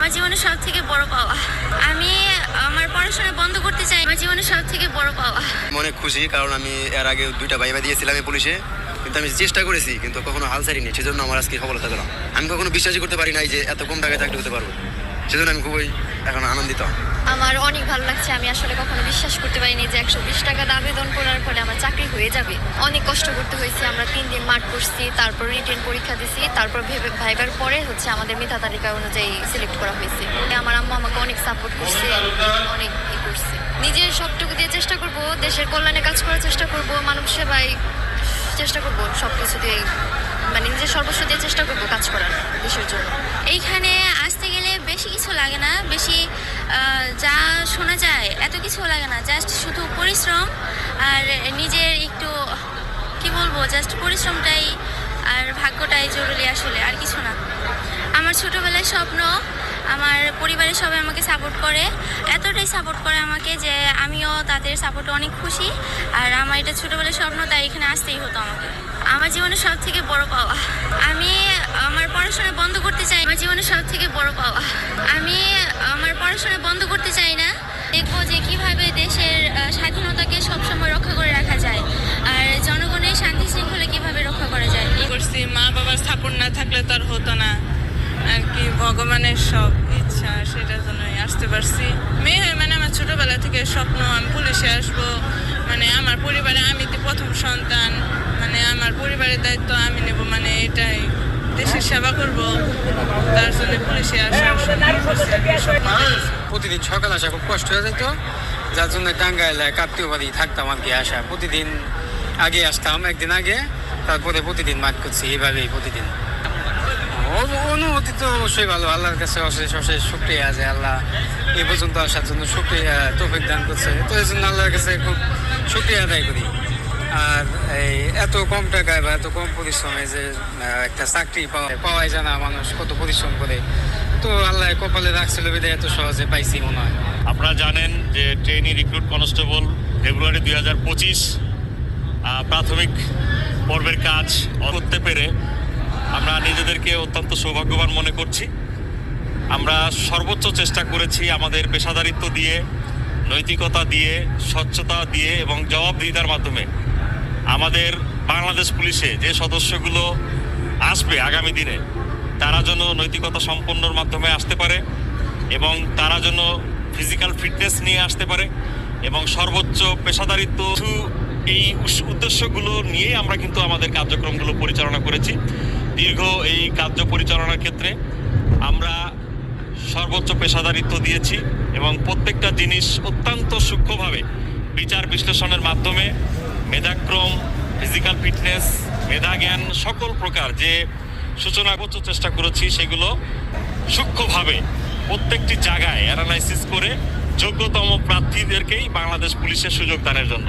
আমার জীবনের সব থেকে বড় পাওয়া আমি আমার পড়াশোনা বন্ধ করতে চাই। আমার জীবনের সব থেকে বড় পাওয়া। অনেক খুশি, কারণ আমি এর আগে 2টা ভাইবা দিয়েছিলাম এই পুলিশে, কিন্তু আমি চেষ্টা করেছি কিন্তু কখনো হাল ছাড়িনি। সেজন্য আমার আজকে সফলতা পেলাম। আমি কখনো বিশ্বাসই করতে পারি নাই যে এত কম টাকায় চাকরি করতে পারবো। সেজন্য আমি খুবই এখন আনন্দিত। আমার অনেক ভালো লাগছে। আমি আসলে কখনো বিশ্বাস করতে পারিনি যে 120 টাকা আবেদন করার পরে আমার চাকরি হয়ে যাবে। অনেক কষ্ট করতে হয়েছে। আমরা 3 দিন মাঠ করছি, তারপর রিটেন পরীক্ষা দিছি, তারপর ভাইবার পরে আমাদের মেধা তালিকা অনুযায়ী সিলেক্ট করা হয়েছে। আমার আম্মা আমাকে অনেক সাপোর্ট করছে, অনেক করছে। নিজের সবটুকু দিয়ে চেষ্টা করব, দেশের কল্যাণে কাজ করার চেষ্টা করব, মানব সেবায় চেষ্টা করব, সবকিছু দিয়ে মানে নিজের সর্বস্ব দিয়ে চেষ্টা করব কাজ করার দেশের জন্য। এইখানে আসতে গেলে বেশি কিছু লাগে না, বেশি যা শোনা যায় এত কিছু লাগে না। জাস্ট শুধু পরিশ্রম আর নিজের একটু কি বলবো, জাস্ট পরিশ্রমটাই আর ভাগ্যটাই জরুরি আসলে, আর কিছু না। আমার ছোটোবেলায় স্বপ্ন, আমার পরিবারের সবাই আমাকে সাপোর্ট করে, এতটাই সাপোর্ট করে আমাকে যে আমিও তাদের সাপোর্টে অনেক খুশি। আর আমার এটা ছোটোবেলার স্বপ্ন, তাই এখানে আসতেই হতো আমাকে। আমার জীবনের সব থেকে বড় পাওয়া আমি আমার পড়াশোনা বন্ধ করতে চাই। আমার জীবনের সব থেকে বড় পাওয়া আমি আমার পড়াশোনা বন্ধ করতে চাই না। দেখবো যে কিভাবে দেশের স্বাধীনতাকে সবসময় রক্ষা করে রাখা যায়, আর জনগণের শান্তি শৃঙ্খলা কিভাবে রক্ষা করা যায়। করছি, মা বাবার সাপোর্ট না থাকলে তো আর হতো না আর কি। ভগবানের সব ইচ্ছা, সেটার জন্যই আসতে পারছি। মেয়ে হয়ে মানে আমার ছোটবেলা থেকে স্বপ্ন আমি পুলিশে আসবো, মানে আমার পরিবারে আমি তো প্রথম সন্তান, মানে আমার পরিবারের দায়িত্ব আমি নেব, মানে এটাই দেশের সেবা করব, তার জন্য পুলিশে আসার প্রতিদিন সকাল আসা খুব কষ্ট হয়ে যেত, যার জন্য টাঙ্গাইল কাপ্তিও বাড়ি থাকতাম আর কি। আসা প্রতিদিন আগে আসতাম, একদিন আগে, তারপরে প্রতিদিন মাঠ করছি এইভাবেই প্রতিদিন। অনুভূতি তো অবশ্যই ভালো, আল্লাহর কাছে অশেষ অশেষ শুকরিয়া আছে। আল্লাহ এই পর্যন্ত আসার জন্য শুকরিয়া তৌফিক দান করছে, তো এই জন্য আল্লাহর কাছে খুব শুকরিয়া আদায় করি। আর এই এত কম টাকায় বা এত কম পরিশ্রমে যে একটা চাকরি পাওয়াই জানা মানুষ কত পরিশ্রম করে, তো আল্লাহ কপালে রাখছিল বিধায় এত সহজে পাইছি মনে হয়। আপনারা জানেন যে ট্রেনি রিক্রুট কনস্টেবল ফেব্রুয়ারি 2025 প্রাথমিক পর্বের কাজ করতে পেরে আমরা নিজেদেরকে অত্যন্ত সৌভাগ্যবান মনে করছি। আমরা সর্বোচ্চ চেষ্টা করেছি আমাদের পেশাদারিত্ব দিয়ে, নৈতিকতা দিয়ে, স্বচ্ছতা দিয়ে এবং জবাবদিহিতার মাধ্যমে আমাদের বাংলাদেশ পুলিশে যে সদস্যগুলো আসবে আগামী দিনে, তারা যেন নৈতিকতা সম্পন্নর মাধ্যমে আসতে পারে এবং তারা যেন ফিজিক্যাল ফিটনেস নিয়ে আসতে পারে এবং সর্বোচ্চ পেশাদারিত্ব, এই উদ্দেশ্যগুলো নিয়ে আমরা কিন্তু আমাদের কার্যক্রমগুলো পরিচালনা করেছি। দীর্ঘ এই কার্য পরিচালনার ক্ষেত্রে আমরা সর্বোচ্চ পেশাদারিত্ব দিয়েছি এবং প্রত্যেকটা জিনিস অত্যন্ত সূক্ষ্মভাবে বিচার বিশ্লেষণের মাধ্যমে মেধাক্রম, ফিজিক্যাল ফিটনেস, মেধা জ্ঞান সকল প্রকার যে সূচনাগত চেষ্টা করেছি, সেগুলো সূক্ষ্মভাবে প্রত্যেকটি জায়গায় অ্যানালাইসিস করে যোগ্যতম প্রার্থীদেরকেই বাংলাদেশ পুলিশের সুযোগ দানের জন্য